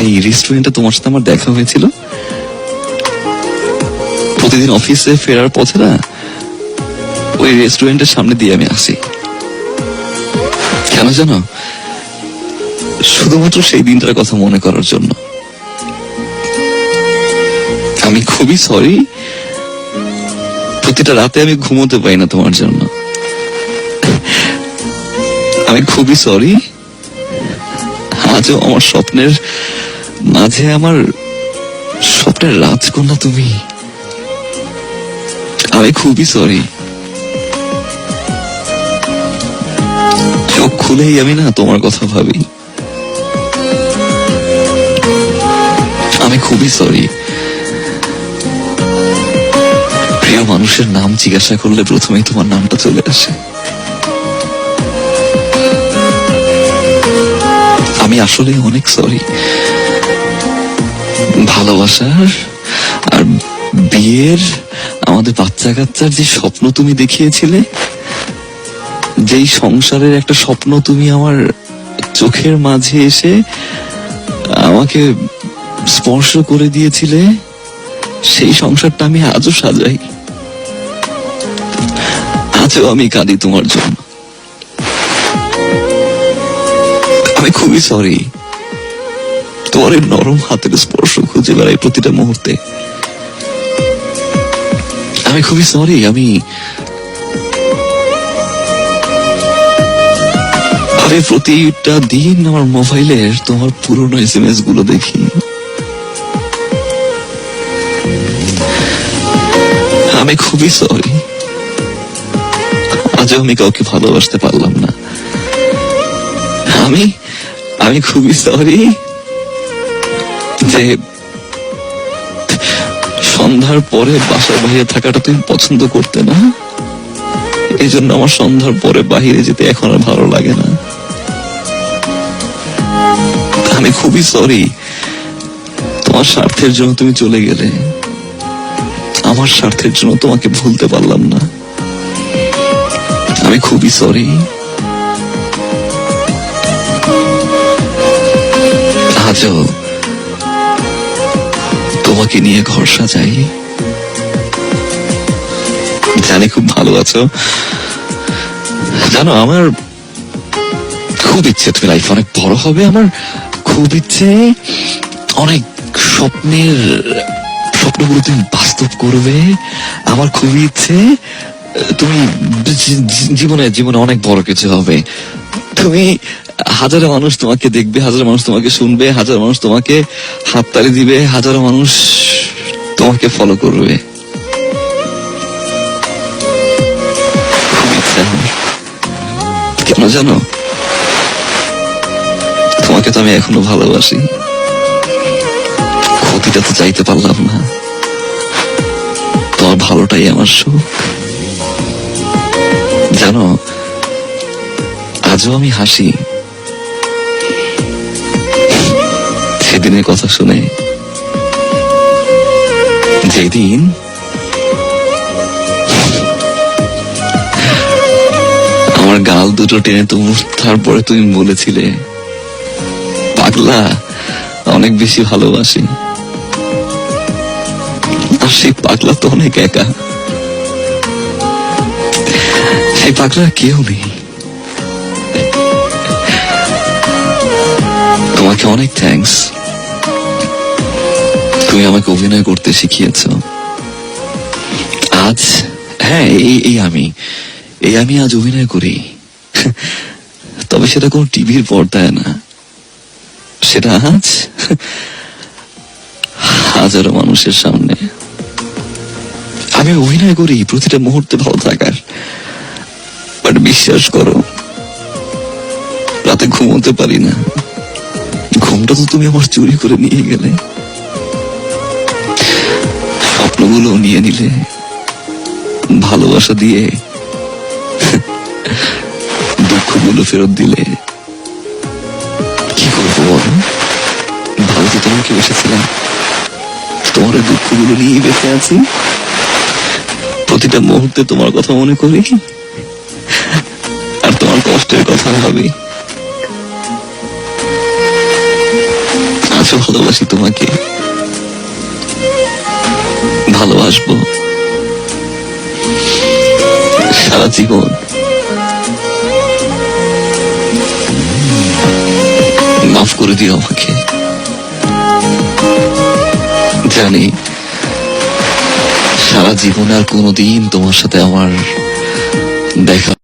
এই রেস্টুরেন্টে তোমার সাথে আমার দেখা হয়েছিল? প্রতিদিন অফিসে ফেরার পথে না ওই রেস্টুরেন্টের সামনে দিয়ে আমি আসি। কেন জানো? শুধুমাত্র সেই দিনটার কথা মনে করার জন্য। আমি খুবই সরি, প্রতিটা রাতে আমি ঘুমোতে পাই না তোমার জন্য। আমি খুবই সরি, আজও আমার স্বপ্নের মাঝে আমার স্বপ্নের রাজকন্যা তুমি। আমি খুবই সরি। চোখ খুলেই আমি না তোমার কথা ভাবি। আমি খুবই সরি। প্রিয় মানুষের নাম জিজ্ঞাসা করলে প্রথমেই তোমার নামটা চলে আসে। আমি আসলে অনেক সরি। ভালোবাসার আর বিয়ের, আমাদের বাচ্চা কাচ্চার যে স্বপ্ন তুমি দেখিয়েছিলে, যেই সংসারের একটা স্বপ্ন তুমি আমার চোখের মাঝে এসে আমাকে স্পর্শ করে দিয়েছিলে, সেই সংসারটা আমি আজও সাজাই। আজও আমি কাঁদি তোমার জন্য। আমি খুবই সরি। তোমার এই নরম হাতের স্পর্শ খুঁজে বেড়াই প্রতিটা মুহূর্তে। আমি খুবই সরি। আমি প্রতিটা দিন আমার মোবাইলের তোমার পুরনো SMS গুলো দেখি। আমি খুবই সরি, আজও আমি কাউকে ভালোবাসতে পারলাম না। আমি খুবই সরি যে সন্ধ্যার পরে বাসার বাইরে থাকাটা তুমি পছন্দ করতে না, এই জন্য আমার সন্ধ্যার পরে বাহিরে যেতে এখন আর ভালো লাগে না। আমি খুবই সরি, তোমার স্বার্থের জন্য তুমি চলে গেলে, আমার স্বার্থের জন্য তোমাকে ভুলতে পারলাম না। আমি খুবই সরি। আজও তোমাকে নিয়ে ঘর সাজাই। জানি খুব ভালো আছো। জানো, আমার খুব ইচ্ছে তুমি লাইফ অনেক বড় হবে। আমার খুব ইচ্ছে অনেক স্বপ্নগুলো তুমি বাস্তব করবে। আমার খুবই ইচ্ছে তুমি জীবনে অনেক বড় কিছু হবে। তুমি হাজারো মানুষ তোমাকে দেখবে, হাজারো মানুষ তোমাকে শুনবে, হাজারো মানুষ তোমাকে হাততালি দিবে, হাজারো মানুষ তোমাকে ফলো করবে। খুব ইচ্ছে আমার। কেন জানো? তোমাকে তো আমি এখনো ভালোবাসি। ক্ষতিটা তো চাইতে পারলাম না। তোমার ভালোটাই আমার সুখ। জানো, আজও আমি হাসি সেদিনের কথা শুনে, যেদিন আমার গাল দুটো টেনে তারপরে তুমি বলেছিলে, পাগলা অনেক বেশি ভালোবাসি। আর সেই পাগলা তো অনেক একা। সেই পাগলার কেউ নেই। তোমাকে অনেক থ্যাঙ্কস। তুমি আমাকে অভিনয় করতে শিখিয়েছ। আজ হ্যাঁ, আমি আজ অভিনয় করি। তবে সেটা কোন টিভির পর্দায় না, সেটা আজ হাজারো মানুষের সামনে। আমি অভিনয় করি প্রতিটা মুহূর্তে ভালো থাকার। বাট বিশ্বাস করো, রাতে ঘুমোতে পারি না। ঘুমটা তো তুমি আমার চুরি করে নিয়ে গেলে, স্বপ্নগুলো নিয়ে নিলে, ভালোবাসা দিয়ে দুঃখগুলো ফেরত দিলে। কি করবো বলো? ভালো তো তোমাকে বসেছিলাম, তোমার দুঃখগুলো নিয়ে বেঁচে আছি। প্রতিটা মুহূর্তে তোমার কথা মনে করি আর তোমার কষ্টের কথা ভাবি। আমি ভালোবাসি তোমাকে, ভালোবাসবো সারা জীবন। মাফ করে দিও আমাকে। জানি সারা জীবন আর কোনোদিন তোমার সাথে আমার দেখা